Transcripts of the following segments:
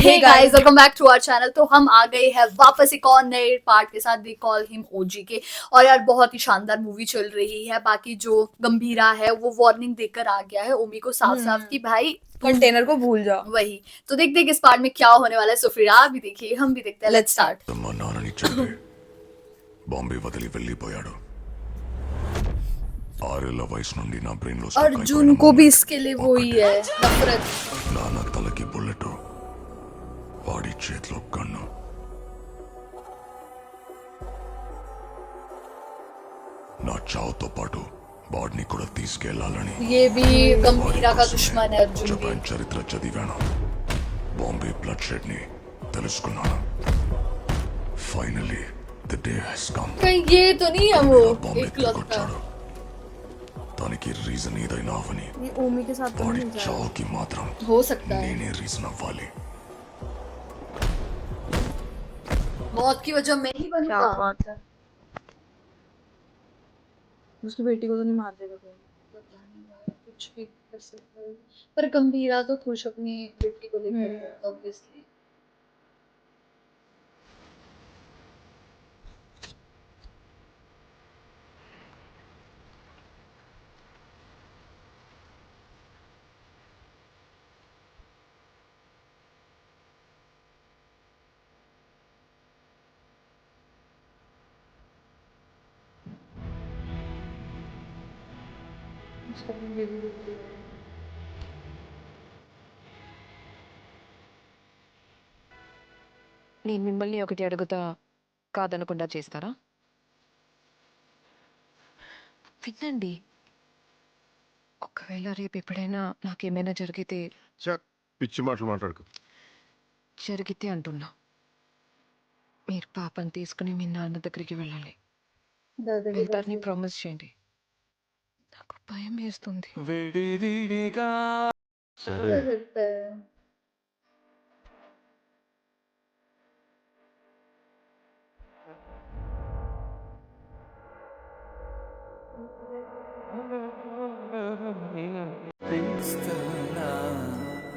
Hey guys welcome back to our channel. तो हम आ गए हैं वापस एक और नए पार्ट के साथ, वी कॉल हिम ओजी के। और यार बहुत ही शानदार मूवी चल रही है। बाकी जो गंभीरा है वो वार्निंग देकर आ गया है ओमी को साफ साफ कि भाई कंटेनर को भूल जाओ। वही तो देखते हैं कि इस पार्ट में क्या होने वाला है। सो फिर आप भी देखिए, हम भी देखते हैं। Let's start. మా నాన్నని చంపి బాంబే వదిలి వెళ్ళిపోయాడు. 6 ఏళ్ల వయసు నుండి నా బ్రెయిన్ లో अर्जुन को भी इसके लिए वो ही है नफरत। నాన్న తలకి బుల్లెట్, వాడి చేతిలో గన్ను. నా చావుతో పాటు బాడీని కూడా తీసుకెళ్లాలని ये भी गंभीरा का दुश्मन है अर्जुन भी। జపాన్ చరిత్ర చదివాను. బాంబే బ్లడ్ షెడ్ ని తెలుసుకున్నాను. Finally the day has come. कहीं ये तो नहीं है वो బాంబే एक लगता కొట్టాడు. దానికి రీజన్ ఏదైనా అవని, ये ओमी के साथ तो వాడి नहीं जा रहा। చావుకి మాత్రం हो सकता है। నేనే రీజన్ అవ్వాలి. मौत की वजह मैं ही क्या बनूंगा। बात है। उसकी बेटी को तो नहीं मार देगा कोई। पता नहीं यार, कुछ भी कर सकता है। पर गंभीरा तो खुश अपनी बेटी को लेकर ऑब्वियसली। నేను మిమ్మల్ని ఒకటి అడుగుతా కాదనకుండా చేస్తారా? వినండి, ఒకవేళ రేపు ఎప్పుడైనా నాకేమైనా జరిగితే పిచ్చి మాటలు మాట్లాడుకో. జరిగితే అంటున్నా, మీరు పాపని తీసుకుని మీ నాన్న దగ్గరికి వెళ్ళాలి. వెళ్తారని ప్రామిస్ చేయండి. నాకు భయం వేస్తుంది.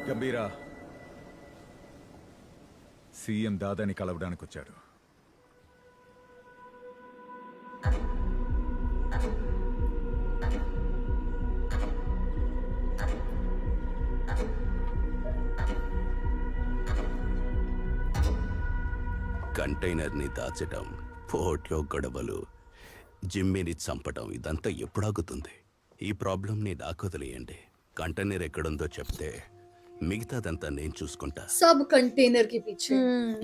గంభీరా సీఎం దాదాని కలవడానికి వచ్చాడు. కంటైనర్ని దాచటం, పోర్ట్లో గొడవలు, జిమ్మిని చంపటం, ఇదంతా ఎప్పుడాగుతుంది? ఈ ప్రాబ్లంని నాకు వదిలేయండి. కంటైనర్ ఎక్కడుందో చెప్తే మిగతాదంతా నేను చూసుకుంటా. सब कंटेनर के पीछे।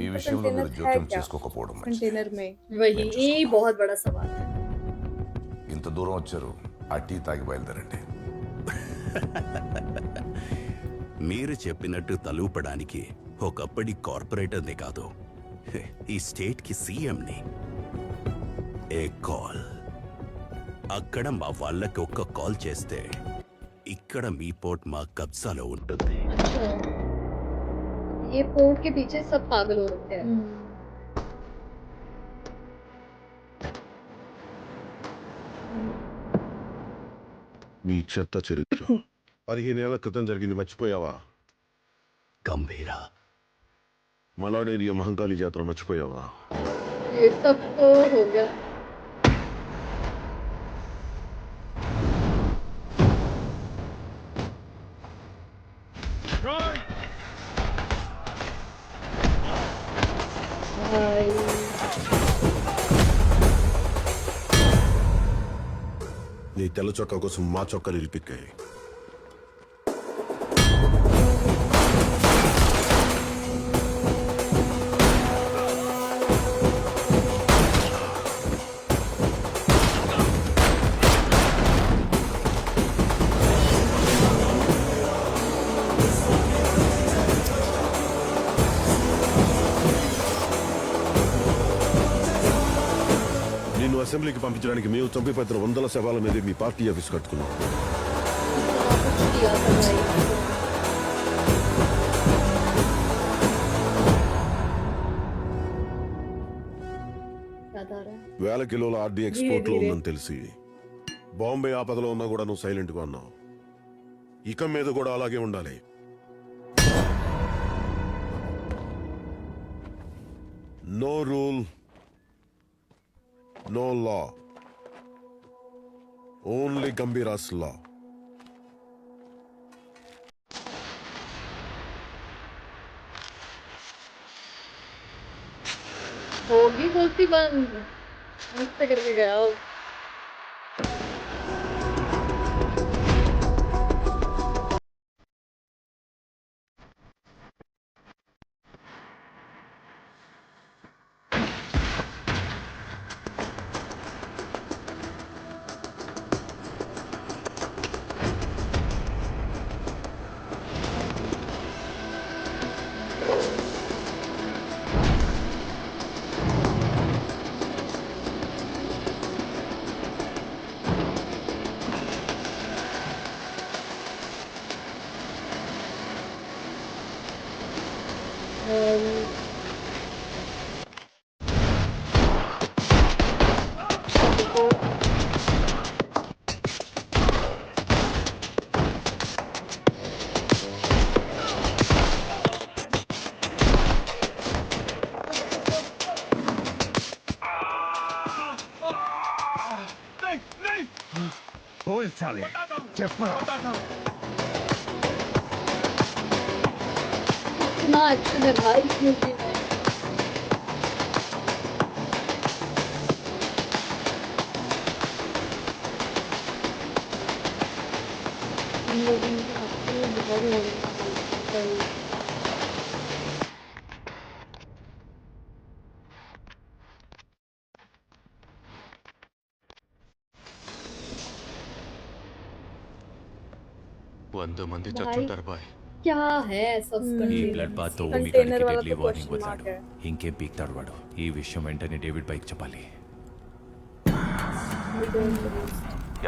ఈ విషయంలో మీరు జోక్యం చేసుకోకపోవడం మంచిది. कंटेनर में वही ये बहुत बड़ा सवाल है। ఇంత దూరం వచ్చారు, ఆ టీ తాగి బయలుదేరండి. మీరు చెప్పినట్టు తలూపడానికి ఒకప్పటి కార్పొరేటర్ని కాదు, ఈ స్టేట్కి సీఎంని. ఏ కాల్, అక్కడ మా వాళ్ళకి ఒక్క కాల్ చేస్తే ఇక్కడ మీ పోర్ట్ మా కబ్జాలో ఉంటుంది. ये पोर्ट के पीछे सब पागल हो रखे हैं। మీ చెత్త చరిత్ర 15 ఏళ్ల క్రితం జరిగింది మర్చిపోయావా? గంభీరా, మలాడేరియా మహంకాళి జాతర మర్చిపోయావా? ये सब तो हो गया। भाई నీ తెల్ల చొక్కా కోసం మా చొక్కాలు ఇరిపిక్కాయి. నిన్ను అసెంబ్లీకి పంపించడానికి మేము చంపి పెద్ద 100 శవాల మీద మీ పార్టీ ఆఫీస్ కట్టుకున్నాం. कुछ किया था भाई। 1,000 కిలోల ఆర్డీ ఎక్స్పోర్ట్ లో ఉందని తెలిసి బాంబే ఆపదలో ఉన్నా కూడా నువ్వు సైలెంట్ గా ఉన్నావు. ఇక మీద కూడా అలాగే ఉండాలి. No rule, no law. Only Gambhira's law. होगी गलती बंद मुझसे करके गया वो। इतना अच्छा है भाई मुझे इन लोगों के हाथ में बहुत मजा వంద మంది भाई చచ్చుంటారు బాయ్ क्या है सब ఈ బ్లడ్ బాత్ తో ఓమి Container గారికి वाला డెడ్లీ तो వార్నింగ్ question mark వదిలాడు ఇంకేం పీక్తాడు వాడు ఈ విషయం వెంటనే డేవిడ్ బైక్ చెప్పాలి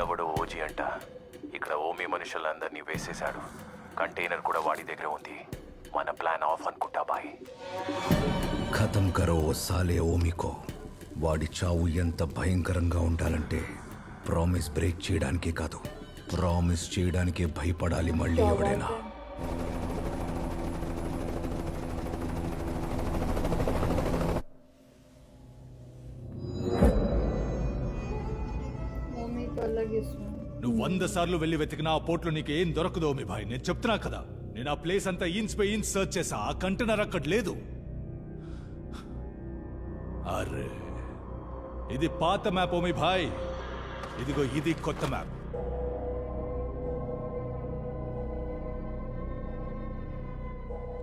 ఎవడు ఓజీ అంట ఇక్కడ ఓమి మనుషులందరినీ వేసేశాడు కంటైనర్ కూడా వాడి దగ్గర ఉంది మన ప్లాన్ ఆఫ్ అనుకుంటా బాయ్ ఖతం కరో ఓ సాలే ఓమికో వాడి చావు ఎంత భయంకరంగా ఉండాలంటే ప్రామిస్ బ్రేక్ చేయడానికే కాదు ప్రామిస్ చేయడానికే భయపడాలి మళ్ళీ ఎవడైనా मम्मी तो अलग ही सुन నువ్వు 100 సార్లు వెళ్ళి వెతికినా ఆ పోర్ట్లో నీకు ఏం దొరకదు మీ భాయ్ నేను చెప్తున్నా కదా నేను ఆ ప్లేస్ అంతా ఇన్స్ పై ఇన్స్ సర్చ్ చేసా ఆ కంటైనర్ అక్కడ లేదు అరే ఇది పాత మ్యాప్ ఓమి భాయ్ ఇదిగో ఇది కొత్త మ్యాప్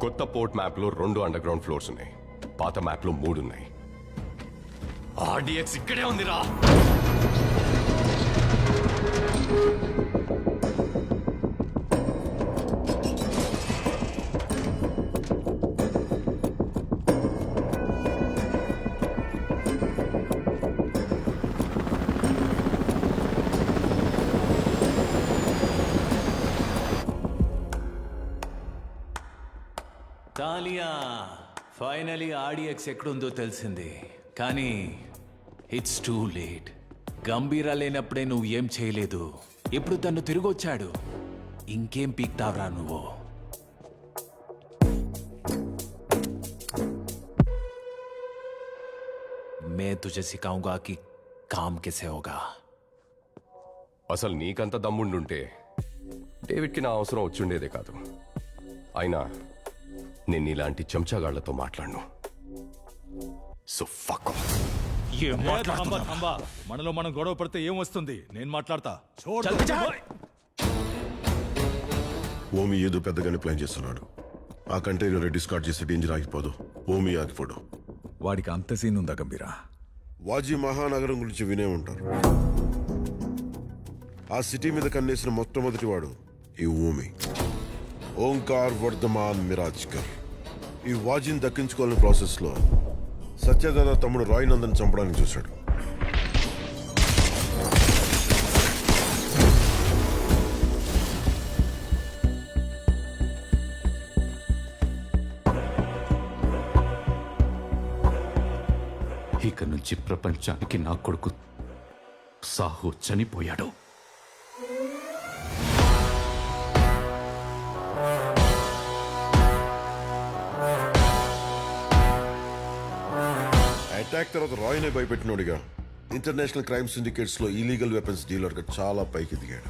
కొత్త పోర్ట్ మ్యాప్ లో 2 అండర్ గ్రౌండ్ ఫ్లోర్స్ ఉన్నాయి పాత మ్యాప్ లో 3 ఉన్నాయి ఆర్డీఎక్స్ ఇక్కడే ఉందిరా తాలియా ఫైనలీ ఆర్డీఎక్స్ ఎక్కడుందో తెలిసింది కానీ ఇట్స్ టూ లేట్ గంభీర లేనప్పుడే నువ్వు ఏం చేయలేదు ఇప్పుడు తను తిరిగొచ్చాడు ఇంకేం పీక్తావరా నువ్వు मैं तुझे सिखाऊंगा कि काम कैसे होगा అసలు నీకంత దమ్ముండుంటే డేవిడ్కి నా అవసరం వచ్చుండేదే కాదు అయినా నేను ఇలాంటి చెంచాగాళ్లతో మాట్లాడను సో ఫక్ ఆఫ్ థంబా మనలో మనం గొడవ పడితే ఏం వస్తుంది నేను మాట్లాడతా ఓమి ఏదో పెద్దగానే ప్లాన్ చేస్తున్నాడు ఆ కంటైనర్ డిస్కార్డ్ చేస్తే డేంజర్ ఆగిపోదు ఓమి ఆగిపోడు వాడికి అంత సీన్ ఉందా గంభీరా వాజీ మహానగరం గురించి వినే ఉంటారు ఆ సిటీ మీద కన్నేసిన మొట్టమొదటి వాడు ఈ ఓమి ఓంకార్ వర్ధమాన్ మిరాజ్కర్ ఈ వాజీని దక్కించుకోవాలని ప్రాసెస్లో సత్యదాద తమ్ముడు రాయ్ నందన్ చంపడానికి చూశాడు ఇక నుంచి ప్రపంచానికి నా కొడుకు సాహు చనిపోయాడు అటాక్ తర్వాత రాయ్నే భయపెట్టినోడిగా ఇంటర్నేషనల్ క్రైమ్ సిండికేట్స్ లో ఇలీగల్ వెపన్స్ డీలర్ గా చాలా పైకి దిగాడు.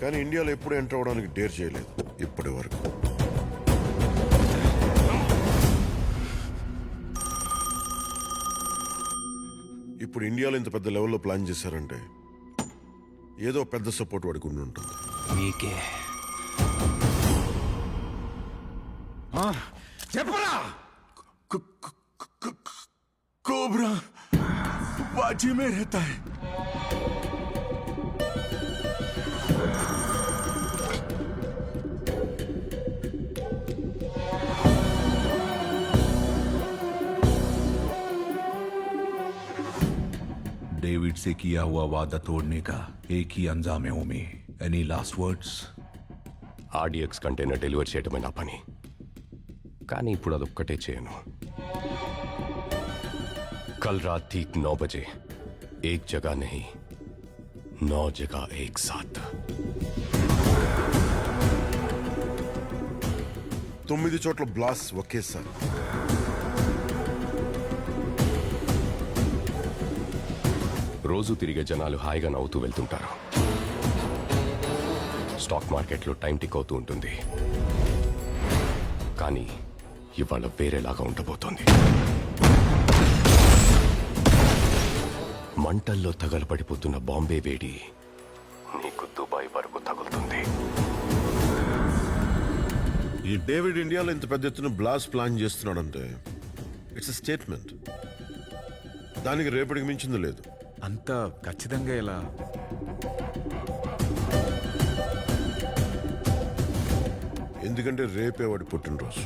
కానీ ఇండియాలో ఎప్పుడు ఎంటర్ అవడానికి డేర్ చేయలేదు ఇప్పటి వరకు. ఇప్పుడు ఇండియాలో ఇంత పెద్ద లెవెల్లో ప్లాన్ చేశారంటే ఏదో పెద్ద సపోర్ట్ వాడికి ఉండి ఉంటుంది. మీకే చెప్పరా कोबरा बाजी में रहता है. डेविड से किया हुआ वादा तोड़ने का एक ही अंजाम है Omi. Any last words? RDX container deliver చేయడమే నా పని, కానీ ఇప్పుడు అదొక్కటే చేయను. कल रात ठीक 9 बजे एक जगह नहीं 9 जगह एक साथ. 9 చోట్ల బ్లాస్ ఒకేసారి. రోజు తిరిగే జనాలు హాయిగా నవ్వుతూ వెళ్తుంటారు. స్టాక్ మార్కెట్లో టైం టిక్ అవుతూ ఉంటుంది. కానీ ఇవాళ వేరేలాగా ఉండబోతోంది. మంటల్లో తగలబడిపోతున్న బాంబే వేడి నీకు దుబాయ్ వరకు తగులుతుంది. ఈ డేవిడ్ ఇండియాలో ఇంత పెద్ద ఎత్తున బ్లాస్ట్ ప్లాన్ చేస్తున్నాడంటే ఇట్స్ ఎ స్టేట్మెంట్. దానికి రేపటికి మించింది లేదు. అంత ఖచ్చితంగా ఎలా? ఎందుకంటే రేపే వాడి పుట్టినరోజు.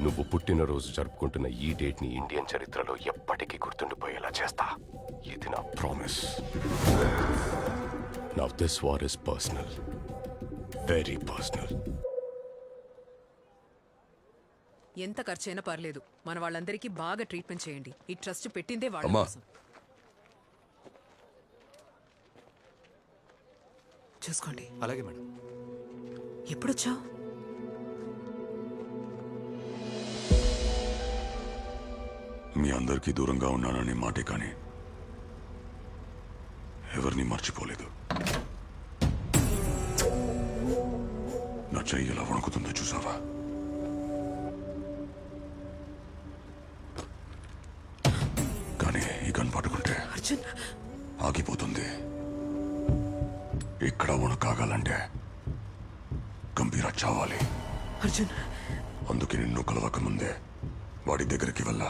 నువ్వు పుట్టినరోజు జరుపుకుంటున్న ఈ డేట్ ని ఇండియన్ చరిత్రలో ఎప్పటికీ గుర్తుండిపోయేలా చేస్తా. ఇది నా promise. Now this war is personal, very personal. ఎంత ఖర్చైనా పర్లేదు, మన వాళ్ళందరికీ బాగా ట్రీట్మెంట్ చేయండి. ఈ ట్రస్ట్ పెట్టిందే వాళ్ళ కోసం. చూసుకోండి. అలాగే మేడం. ఎప్పుడొచ్చావు? మీ అందరికీ దూరంగా ఉన్నానని మాటే, కానీ ఎవరిని మర్చిపోలేదు. నా చెయ్యి ఎలా వణుకుతుందో చూసావా? కానీ ఈ గన్ పట్టుకుంటే అర్జున్ ఆగిపోతుంది. ఇక్కడ వణుకాగాలంటే గంభీర చావాలి. అర్జున్ అందుకే నిన్ను కలవక ముందే వాడి దగ్గరికి వెళ్ళా.